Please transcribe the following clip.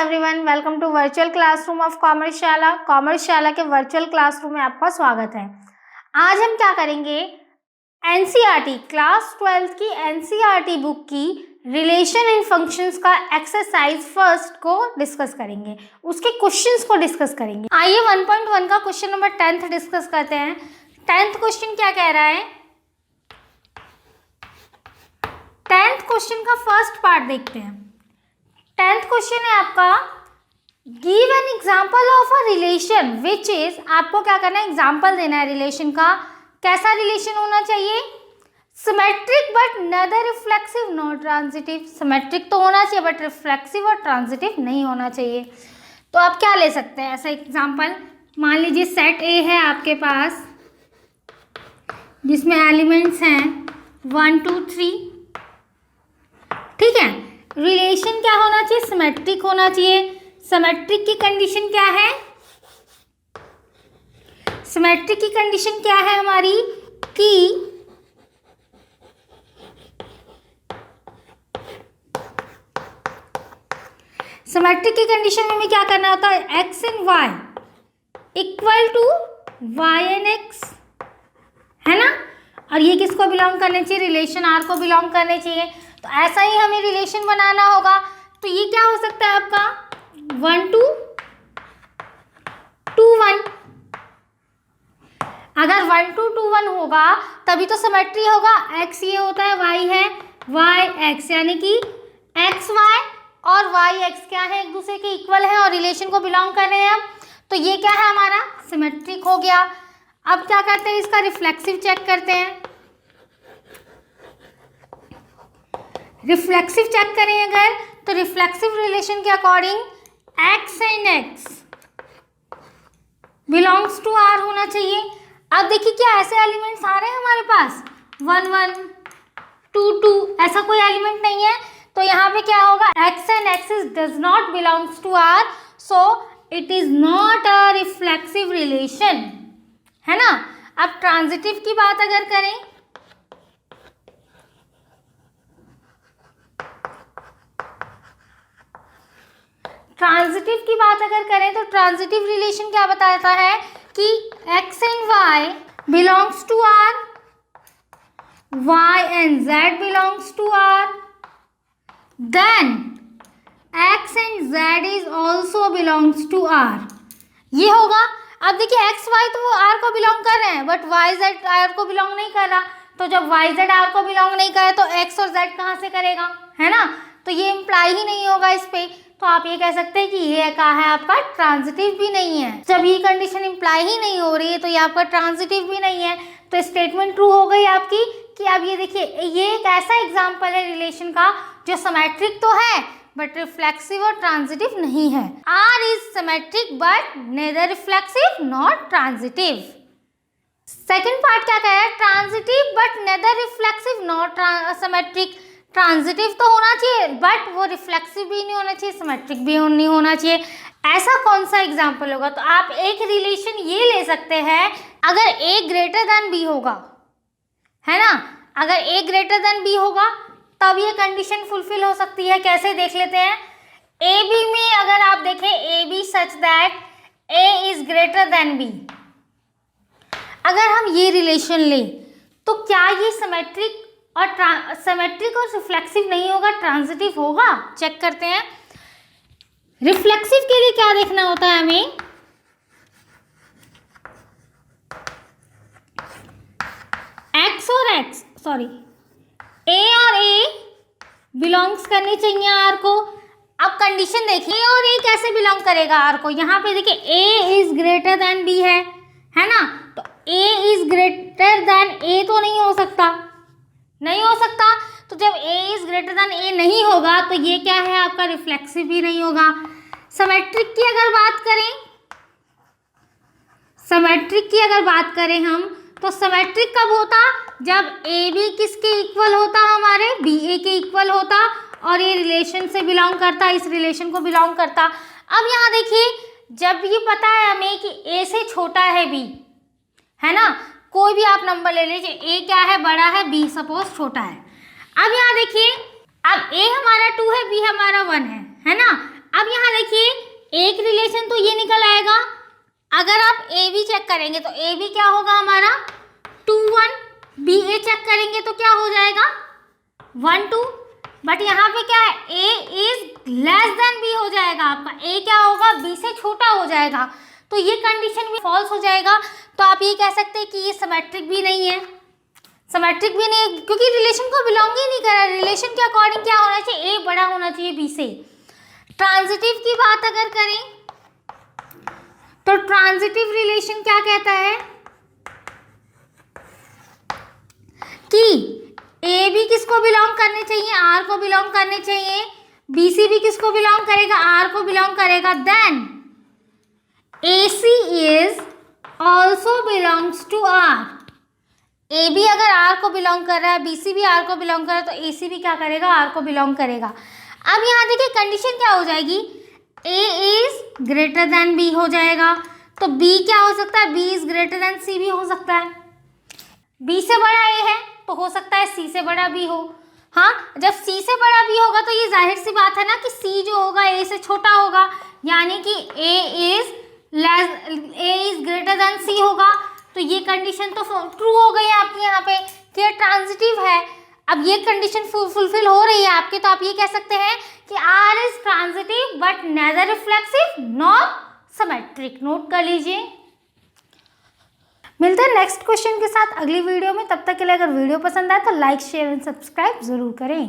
Everyone, welcome to virtual classroom of Commerceshala. Commerceshala के virtual classroom में आपका स्वागत है। आज हम क्या करेंगे, एनसीईआरटी क्लास 12 की एनसीईआरटी बुक की रिलेशन इन फंक्शंस का एक्सरसाइज फर्स्ट को डिस्कस करेंगे, उसके क्वेश्चंस को डिस्कस करेंगे। आइए 1.1 का क्वेश्चन नंबर 10th डिस्कस करते हैं। 10th क्वेश्चन क्या कह रहा है, 10th क्वेश्चन का फर्स्ट पार्ट देखते हैं। 10th क्वेश्चन है आपका, give an example of a relation which is, आपको क्या करना है, एग्जाम्पल देना है रिलेशन का। कैसा रिलेशन होना चाहिए, symmetric but neither reflexive not transitive. Symmetric तो होना चाहिए बट रिफ्लेक्सिव और ट्रांजिटिव नहीं होना चाहिए। तो आप क्या ले सकते हैं ऐसा एग्जाम्पल, मान लीजिए सेट ए है आपके पास जिसमें एलिमेंट्स हैं 1 2 3, ठीक है। रिलेशन क्या होना चाहिए, सिमेट्रिक होना चाहिए। सिमेट्रिक की कंडीशन क्या है, सिमेट्रिक की कंडीशन क्या है हमारी कि सिमेट्रिक की कंडीशन में हमें क्या करना होता है, x and y equal to y and x, है ना। और ये किसको बिलोंग करने चाहिए, रिलेशन आर को बिलोंग करने चाहिए। तो ऐसा ही हमें रिलेशन बनाना होगा। तो ये क्या हो सकता है आपका 1 2 2 1। अगर 1 2 2 1 होगा तभी तो सिमेट्री होगा। एक्स ये होता है, वाई है, वाई एक्स, यानी कि एक्स वाई और वाई एक्स क्या है, एक दूसरे के इक्वल है और रिलेशन को बिलोंग कर रहे हैं हम। तो ये क्या है हमारा सिमेट्रिक हो गया। अब क्या करते हैं, इसका रिफ्लेक्सिव चेक करते हैं। रिफ्लेक्सिव चेक करें अगर, तो रिफ्लेक्सिव रिलेशन के according x and x belongs to R होना चाहिए। अब देखिए क्या ऐसे एलिमेंट्स आ रहे हैं हमारे पास 1 1 2 2, ऐसा कोई एलिमेंट नहीं है। तो यहाँ पे क्या होगा, x and axis does not belongs to R, so it is not a reflexive relation, है ना। अब ट्रांजिटिव की बात अगर करें, ट्रांजिटिव की बात अगर करें तो ट्रांजिटिव रिलेशन क्या बताता है कि x and y belongs to r, y and z belongs to r, then x and z is also belongs to r, ये होगा। अब देखिए x y तो वो r को बिलोंग कर रहे हैं बट y z r को बिलोंग नहीं कर रहा। तो जब y z r को बिलोंग नहीं करे तो x और z कहाँ से करेगा, है ना। तो ये इम्प्लाई ही नहीं होगा इस पे। तो आप ये कह सकते हैं कि ये क्या है आपका ट्रांजिटिव भी नहीं है। जब ये कंडीशन इम्प्लाई ही नहीं हो रही है तो ये आपका ट्रांजिटिव भी नहीं है। तो स्टेटमेंट ट्रू हो गई आपकी कि अब ये देखिए ये एक ऐसा एग्जाम्पल है रिलेशन का जो सिमेट्रिक तो है बट रिफ्लेक्सिव और ट्रांजिटिव नहीं है। R is symmetric but neither reflexive not transitive. Second part क्या कह रहा है, transitive but neither reflexive not symmetric. Transitive तो होना चाहिए बट वो रिफ्लेक्सिव भी नहीं होना चाहिए, सिमेट्रिक भी नहीं होना चाहिए। ऐसा कौन सा एग्जाम्पल होगा, तो आप एक रिलेशन ये ले सकते हैं, अगर ए ग्रेटर देन बी होगा, है ना। अगर ए ग्रेटर देन बी होगा तब ये कंडीशन फुलफिल हो सकती है। कैसे देख लेते हैं, ए बी में अगर आप देखें A B such that A is greater than B, अगर हम ये रिलेशन लें तो क्या ये सिमेट्रिक और सिमेट्रिक और रिफ्लेक्सिव नहीं होगा, ट्रांजिटिव होगा। चेक करते हैं। रिफ्लेक्सिव के लिए क्या देखना होता है हमें, एक्स और एक्स सॉरी ए और ए बिलोंग्स करनी चाहिए आर को। अब कंडीशन देखिए और ए कैसे बिलोंग करेगा आर को, यहाँ पे देखिए ए इज ग्रेटर देन बी है ना। तो ए इज ग्रेटर देन ए तो नहीं हो सकता, नहीं हो सकता। तो जब a is greater then a नहीं होगा तो ये क्या है आपका रिफ्लेक्सिव भी नहीं होगा। सिमेट्रिक की अगर बात करें, सिमेट्रिक की अगर बात करें हम, तो सिमेट्रिक कब होता, जब a b किसके इक्वल होता, हमारे b a के इक्वल होता और ये रिलेशन से बिलोंग करता, इस रिलेशन को बिलोंग करता। अब यहाँ देखिए जब ये पता है हमें कि a से छोटा है b, है ना, कोई भी आप नंबर ले लीजिए, a क्या है बड़ा है, b सपोज छोटा है। अब यहाँ देखिए अब a हमारा 2 है, b हमारा 1 है ना। अब यहाँ देखिए ए बी चेक करेंगे तो ए बी क्या होगा हमारा 2 1, बी ए चेक करेंगे तो क्या हो जाएगा 1 2, बट यहाँ पे क्या है ए इज लेस देन बी हो जाएगा आपका, ए क्या होगा बी से छोटा हो जाएगा, तो ये कंडीशन भी फॉल्स हो जाएगा। तो आप ये कह सकते हैं कि ये सिमेट्रिक भी नहीं है, सिमेट्रिक भी नहीं है क्योंकि रिलेशन को बिलोंग ही नहीं कर रहा। रिलेशन के अकॉर्डिंग क्या होना चाहिए, ए बड़ा होना चाहिए बी से। ट्रांजिटिव की बात अगर करें तो ट्रांजिटिव रिलेशन क्या कहता है कि ए बी किसको बिलोंग करने चाहिए, आर को बिलोंग करने चाहिए, बी सी भी किसको बिलोंग करेगा, आर को बिलोंग करेगा, then A C is also belongs to R. A B अगर आर को बिलोंग कर रहा है, बी सी भी आर को बिलोंग कर रहा है, तो ए सी भी क्या करेगा आर को बिलोंग करेगा। अब यहाँ देखिए कंडीशन क्या हो जाएगी, ए इज ग्रेटर देन बी हो जाएगा, तो बी क्या हो सकता है, बी इज ग्रेटर देन सी भी हो सकता है, बी से बड़ा ए है तो हो सकता है सी से बड़ा बी हो। हाँ, जब सी से बड़ा बी होगा तो ये जाहिर सी बात है ना कि सी जो होगा ए से छोटा होगा, यानी कि ए इज ग्रेटर देन सी होगा, तो ये कंडीशन तो ट्रू हो गई है आपकी यहाँ पे कि ये ट्रांजिटिव है। अब ये कंडीशन फुलफिल हो रही है आपके, तो आप ये कह सकते हैं कि R is transitive but neither reflexive nor symmetric. Note कर लीजिए। मिलते हैं नेक्स्ट क्वेश्चन के साथ अगली वीडियो में, तब तक के लिए अगर वीडियो पसंद आए तो लाइक शेयर एंड सब्सक्राइब जरूर करें।